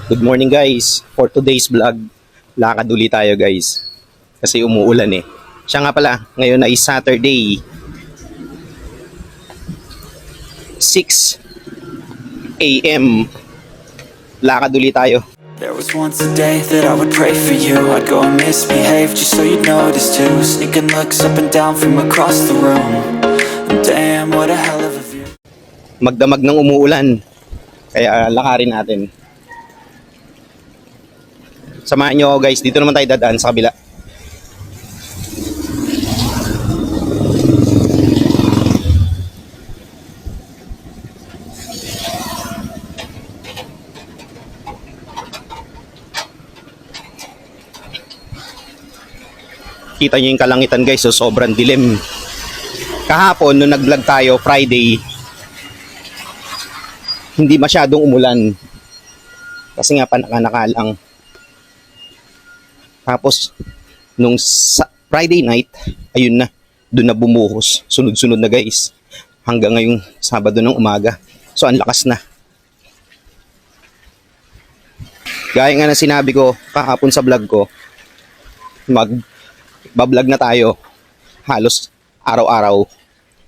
Good morning guys. For today's vlog, lakad uli tayo guys. Kasi umuulan eh. Siya nga pala, ngayon ay Saturday. 6 a.m. Lakad uli tayo. There was once a day that I would pray for you. I'd go and misbehave just so you'd notice too. Sneaking looks up and down from across the room. And damn, what a hell of a view. Magdamag ng umuulan. Kaya lakarin natin. Samahan nyo ako guys. Dito naman tayo dadaan sa kabila. Kita nyo yung kalangitan guys. So sobrang dilim. Kahapon nung nag-vlog tayo Friday, hindi masyadong umulan. Kasi nga panaka lang. Tapos, nung Friday night, ayun na, doon na bumuhos. Sunod-sunod na guys. Hanggang ngayong Sabado ng umaga. So, ang lakas na. Gaya nga na sinabi ko kahapon sa vlog ko, mag-vlog na tayo halos araw-araw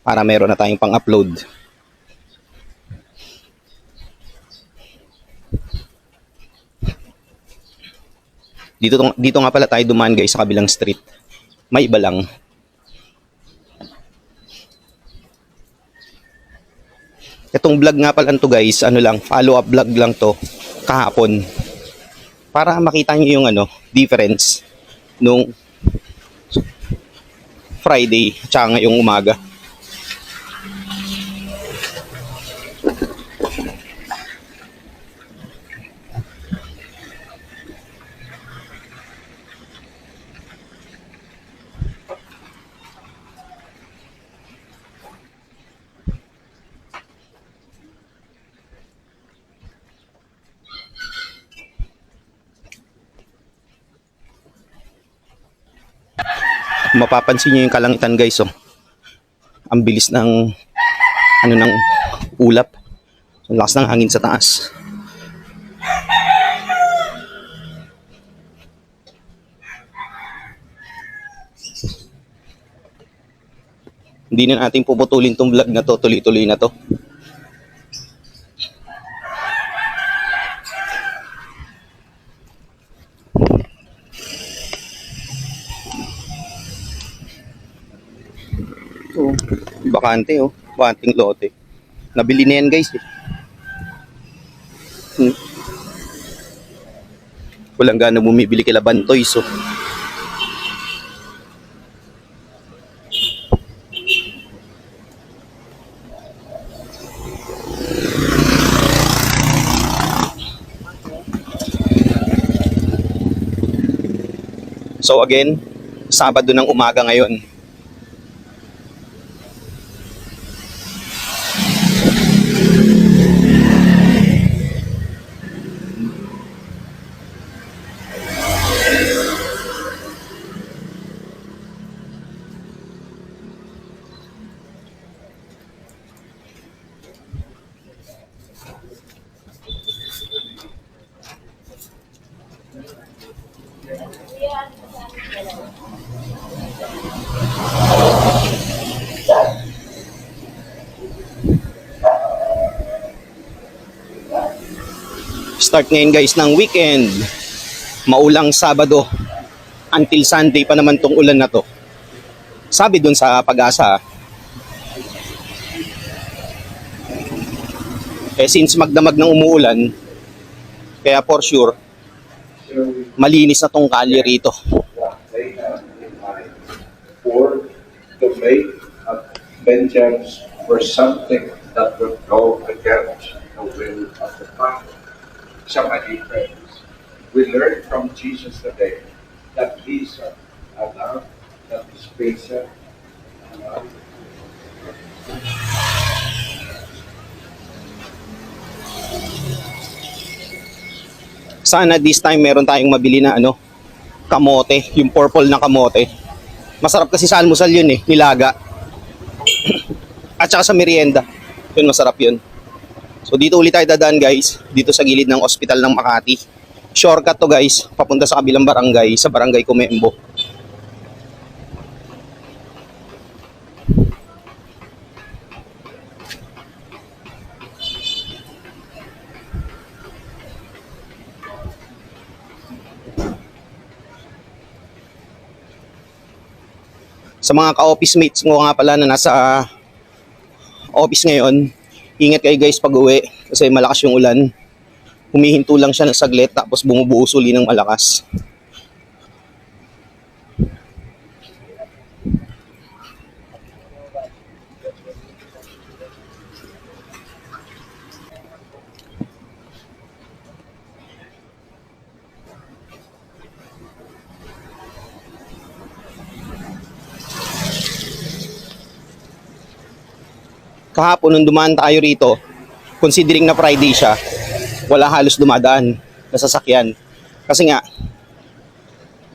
para meron na tayong pang-upload. Dito nga pala tayo dumaan guys sa kabilang street. May iba lang. Itong vlog nga pala to guys, ano lang, follow up vlog lang to kahapon. Para makita niyo yung difference nung Friday tsaka ngayong umaga. Mapapansin niyo yung kalangitan guys, oh. Ang bilis ng ng ulap. Ang lakas ng hangin sa taas. Hindi na natin puputulin tong vlog na to, tuloy-tuloy na to. Oh, bakante oh, bakanting lote. Nabili na yan guys eh. Walang gana bumibili kila Bantoy so. So again, Sabado ng umaga ngayon. Start ngayon guys ng weekend. Maulang Sabado until Sunday pa naman tong ulan na to. Sabi dun sa Pag-asa, since magdamag ng umuulan, kaya for sure malinis na tong kalye rito. Or to make vengeance for something that would go against the will of the Father. Somebody friends, we learn from Jesus today that He's a love that is patient. Sana this time meron tayong mabili na kamote, yung purple na kamote. Masarap kasi sa almusal yun eh, nilaga. At saka sa merienda, yun masarap yun. So dito ulit tayo dadaan guys, dito sa gilid ng ospital ng Makati. Shortcut to guys, papunta sa kabilang barangay, sa barangay Comembo. Sa mga ka-office mates mo nga pala na nasa office ngayon, ingat kayo guys pag uwi kasi malakas yung ulan. Humihinto lang siya ng saglit tapos bumubuhos uli ng malakas. Kahapon nung dumaan tayo rito, considering na Friday siya, wala halos dumadaan na sasakyan. Kasi nga,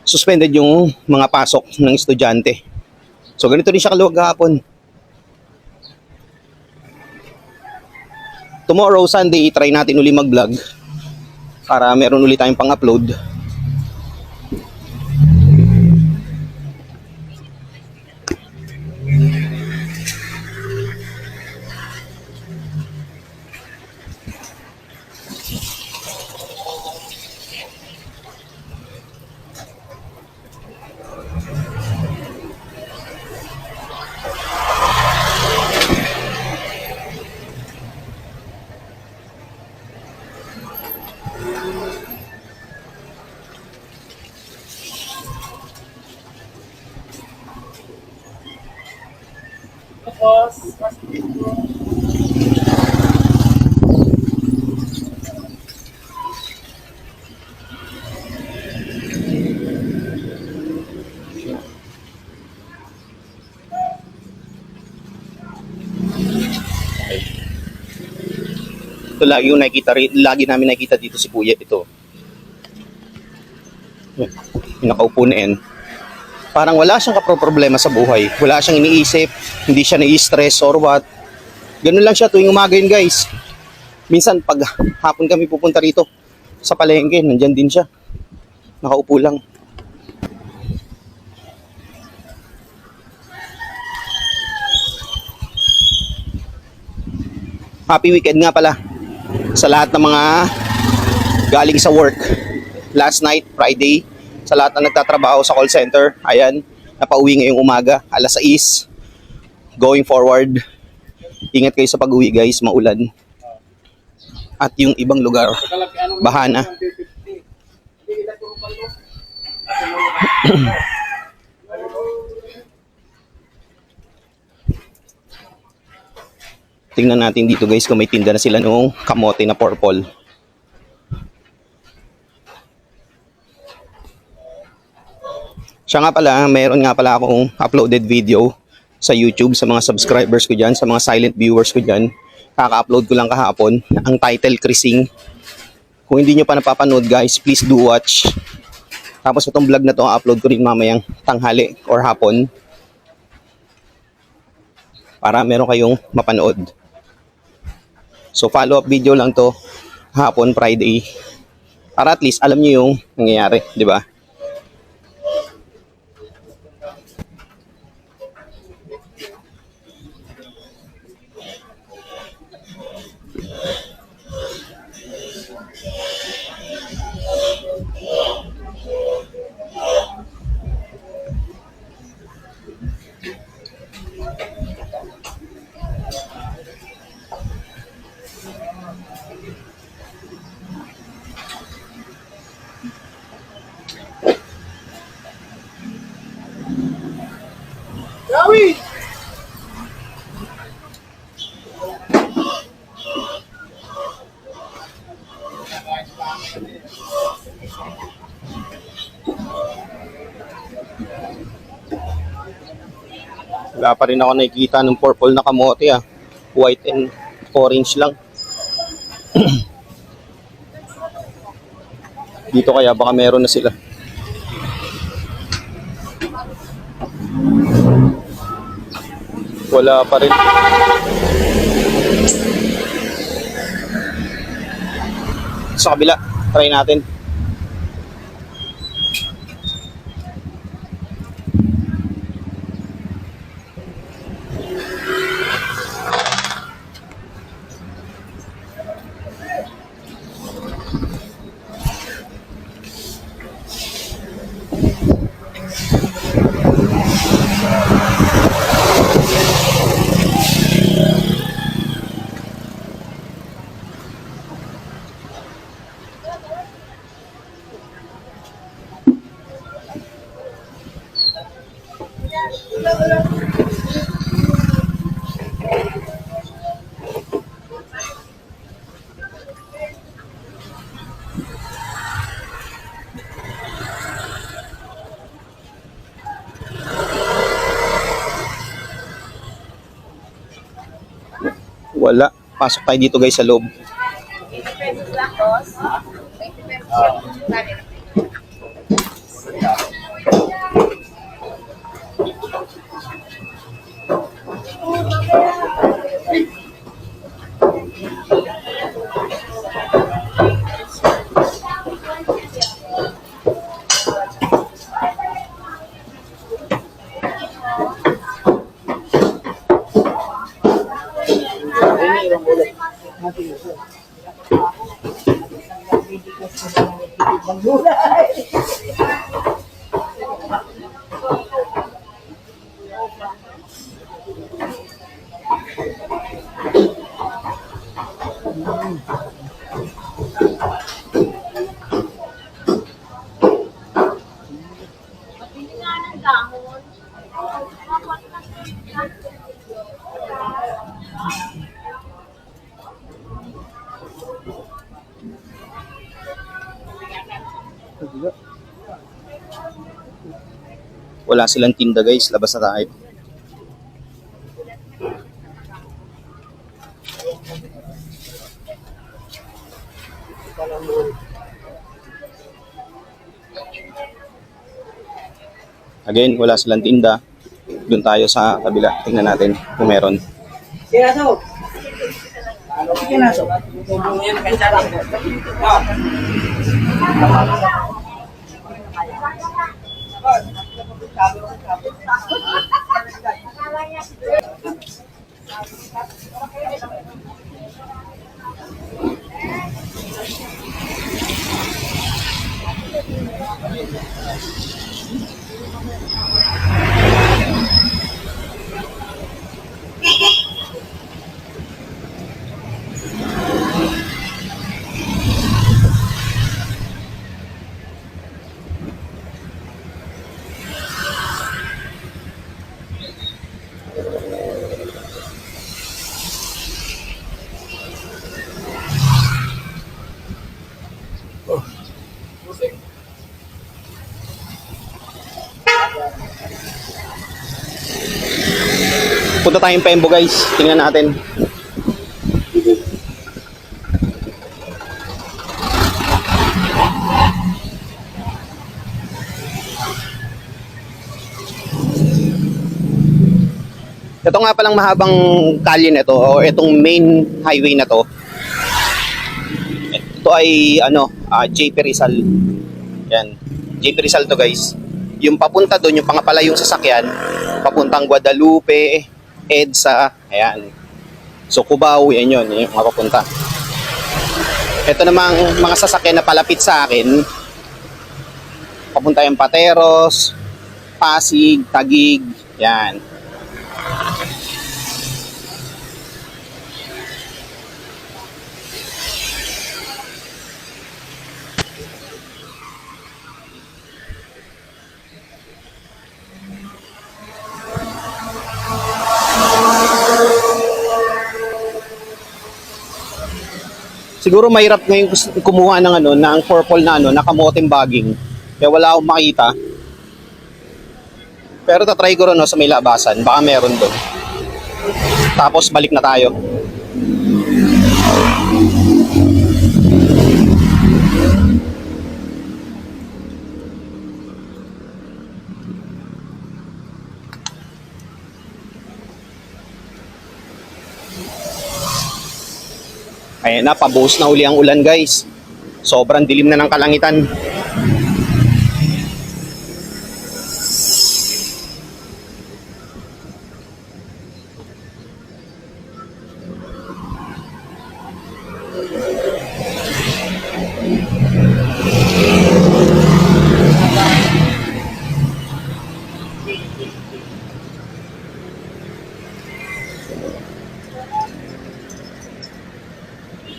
suspended yung mga pasok ng estudyante. So ganito rin siya kaluwag kahapon. Tomorrow, Sunday, try natin uli mag-vlog para meron uli tayong pang-upload. Ito lagi yung nakikita, lagi namin nakikita dito si Kuya ito. Yung nakaupo na yan. Parang wala siyang problema sa buhay. Wala siyang iniisip, hindi siya nai-stress or what. Ganun lang siya tuwing umaga yun guys. Minsan pag hapon kami pupunta rito sa palengke, nandyan din siya. Nakaupo lang. Happy weekend nga pala sa lahat ng mga galing sa work. Last night, Friday, sa lahat na nagtatrabaho sa call center, ayan, napauwi ngayong umaga, alas 6. Going forward, ingat kayo sa pag-uwi guys, maulan. At yung ibang lugar, baha na. Tingnan natin dito guys kung may tinda na sila nung kamote na purple. Siya nga pala, mayroon nga pala akong uploaded video sa YouTube sa mga subscribers ko dyan, sa mga silent viewers ko dyan. Kaka-upload ko lang kahapon. Ang title, Krising. Kung hindi nyo pa napapanood guys, please do watch. Tapos itong vlog na to, upload ko rin mamayang tanghali or hapon. Para meron kayong mapanood. So follow-up video lang to hapon, Friday. Para at least alam niyo yung nangyayari, di ba? Wala pa rin ako nakikita ng purple na kamote ah. White and orange lang. Dito kaya baka meron na sila. Wala pa rin. sa kabila. Try natin. Wala. Pasok tayo dito guys sa loob. 80 pesos lang, boss. 20 pesos yung dami. Wala silang tinda guys. Labas na tayo. Again, wala silang tinda. Doon tayo sa kabila. Tingnan natin kung meron. Punta tayong Pembo guys. Tingnan natin. Ito nga palang mahabang kalye nito o itong main highway na to. Ito ay JP Rizal. Yan. JP Rizal to guys. Yung papunta doon, yung pangapalayong sasakyan, papuntang Guadalupe, EDSA, ayan. So Cubao, yan yun, yung mga papunta. Ito namang mga sasakyan na palapit sa akin, papunta yung Pateros, Pasig, Taguig, yan. Siguro mahirap ngayon kumuha ng ng purple na nakamoting bagging. Kaya wala akong makita. Pero tatry ko rin sa may labasan, baka meron doon. Tapos balik na tayo. Ayan na, pabuhos na uli ang ulan guys. Sobrang dilim na ng kalangitan.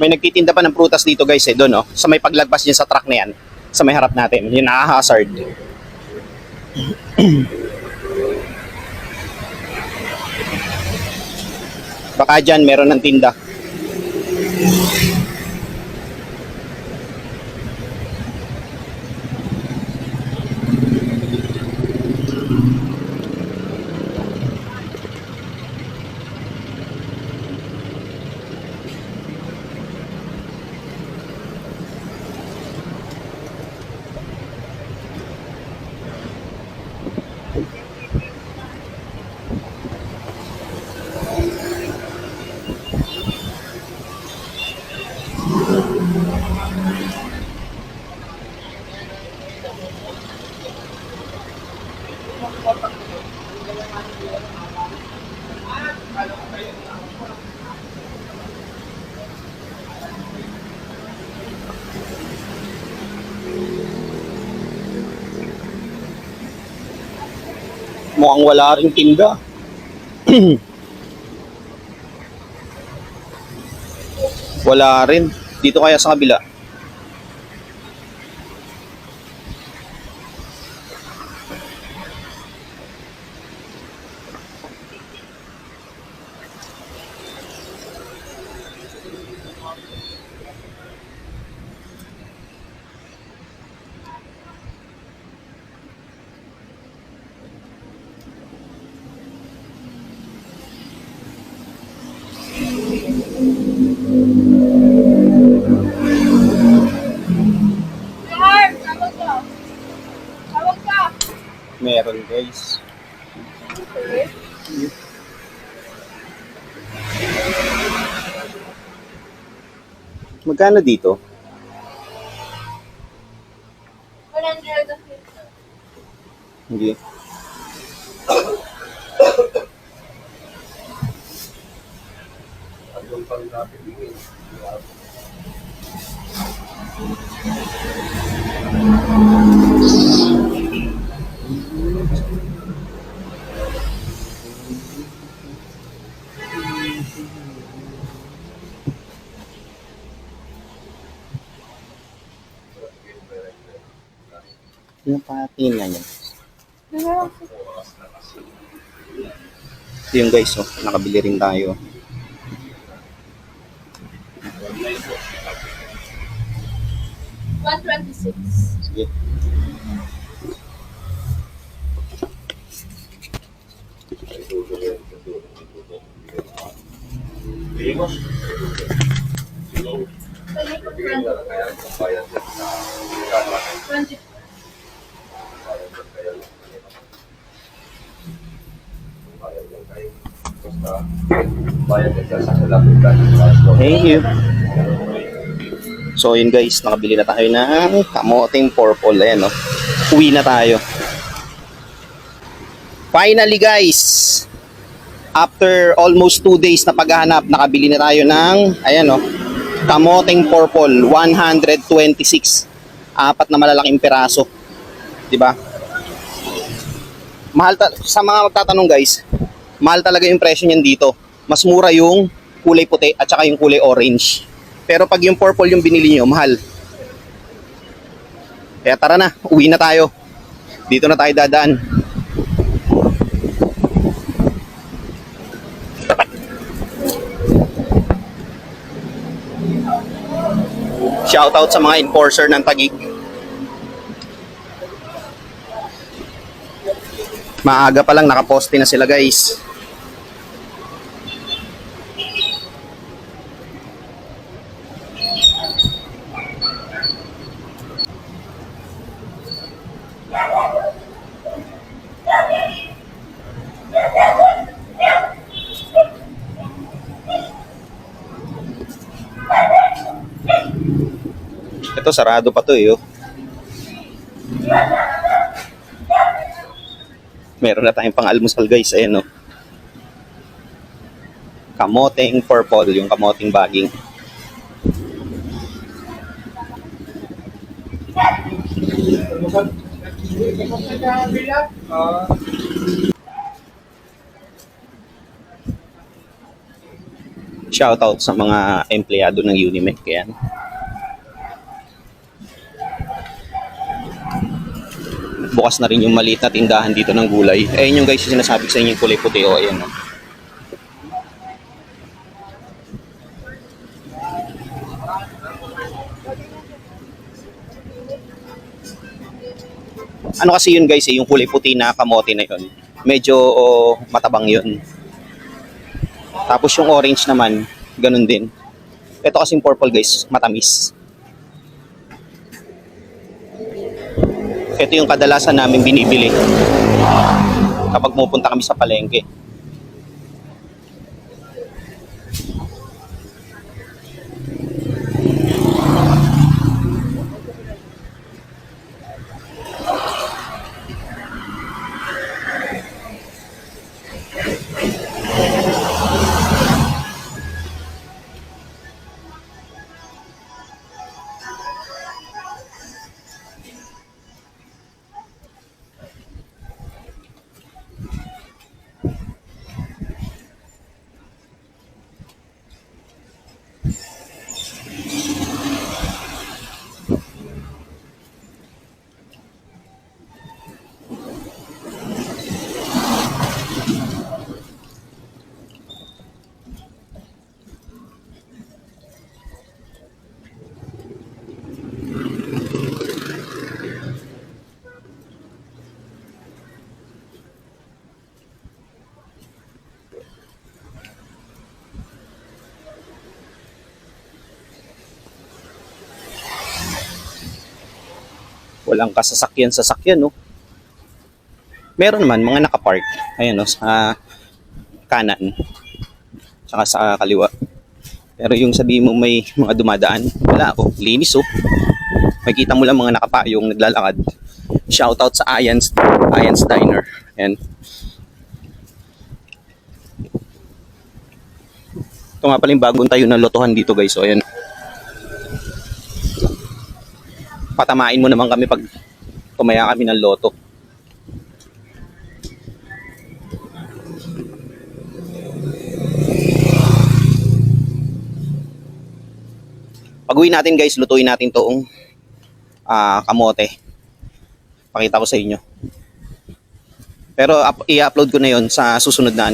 May nagtitinda pa ng prutas dito guys doon sa may paglagpas yun sa truck na yan, sa may harap natin, yung nakaka-hazard. Baka dyan meron ng tinda. Mukhang wala ring tinda. Wala rin. Dito kaya sa kabila. Lord, tawag ka. Tawag ka. Meron guys. Magkano dito? 100. Hindi. Yung patin na yan. Ito yung guys, nakabili rin tayo. $126. Sige. Thank you. So yun guys, nakabili na tayo ng kamoting purple. Ayan uwi na tayo. Finally guys, after almost 2 days na paghahanap, nakabili na tayo ng ayan kamoting purple 126. 4 na malalaking piraso. 'Di ba? Mahal sa mga magtatanong guys, mahal talaga yung presyo niyan dito. Mas mura yung kulay puti at saka yung kulay orange. Pero pag yung purple yung binili nyo, mahal. Kaya tara na, uwi na tayo. Dito na tayo dadaan. Shoutout sa mga enforcer ng Taguig. Maaga pa lang nakaposte na sila guys. Ito Ito, sarado pa to eh. Oh. Meron na tayong pang-almusal guys. Ayan oh. Kamoteng purple, yung kamoteng baging. Shoutout sa mga empleyado ng Unimed. Yan. Bukas na rin yung maliit na tindahan dito ng gulay. Ayun yung guys yung sinasabi ko sa inyo yung kulay puti. O, ayan o. Ano kasi yun guys yung kulay puti na kamote na yun. Medyo matabang yun. Tapos yung orange naman, ganun din. Ito kasing purple guys, matamis. Ito yung kadalasan namin binibili kapag pupunta kami sa palengke. Walang kasasakyan-sasakyan, no? Meron naman, mga nakapark. Ayan, no? Sa kanan. Tsaka sa kaliwa. Pero yung sabihin mo may mga dumadaan, wala ako. Linis, oh. Makikita mo lang mga nakapayong naglalakad. Shoutout sa Ayan's Diner. Ayan. Ito nga pala yung bagong tayo ng lotohan dito, guys. So, ayan. Patamain mo naman kami pag tumaya kami ng loto. Pag-uwi natin guys, lutuin natin toong kamote. Pakita ko sa inyo. Pero i-upload ko na yon sa susunod na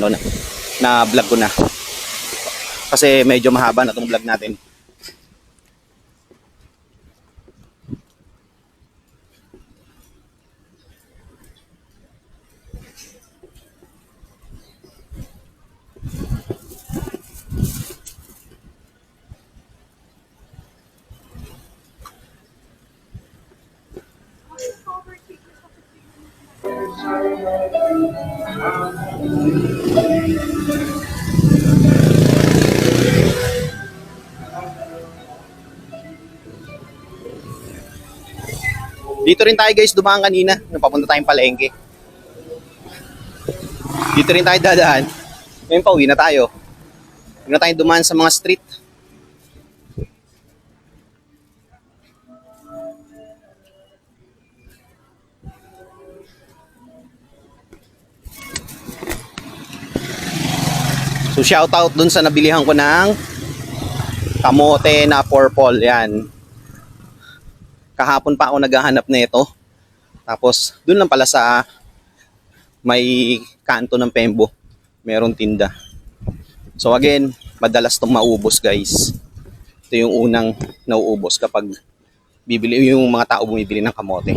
na vlog ko na. Kasi medyo mahaba na tong vlog natin. Dito rin tayo guys dumaan kanina nung papunta tayong palengke. Dito rin tayo dadaan. Ngayon pauwi na tayo. Huwag na tayo dumaan sa mga street. So shout out dun sa nabilihan ko ng kamote na purple. Yan. Kahapon pa ako naghahanap nito. Tapos dun lang pala sa may kanto ng Pembo. Merong tinda. So again, madalas itong maubos guys. Ito yung unang nauubos kapag bibili yung mga tao bumibili ng kamote.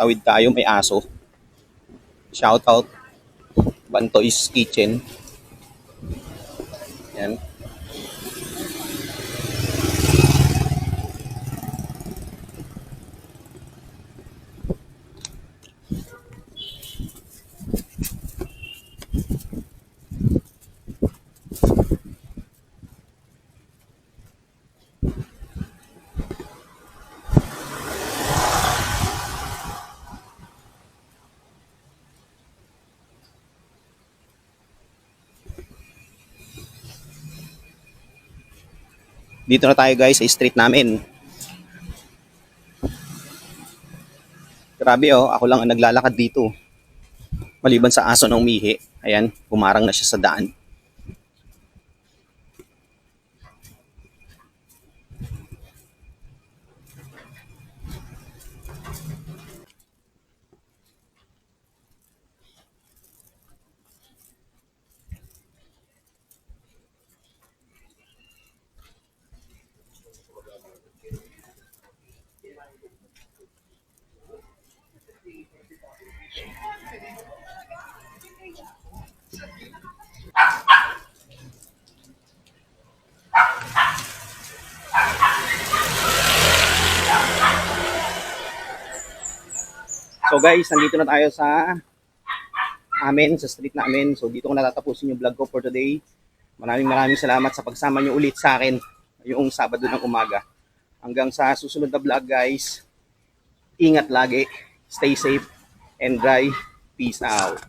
Tawid tayo, may aso. Shout out Bantoy's Kitchen. Yan. Dito na tayo guys sa street namin. Grabe oh, ako lang ang naglalakad dito. Maliban sa aso na umihi. Ayan, pumarang na siya sa daan. So guys, nandito na tayo sa street namin. So dito ko natatapusin yung vlog ko for today. Maraming salamat sa pagsama nyo ulit sa akin yung Sabado ng umaga. Hanggang sa susunod na vlog guys, ingat lagi, stay safe and dry. Peace out.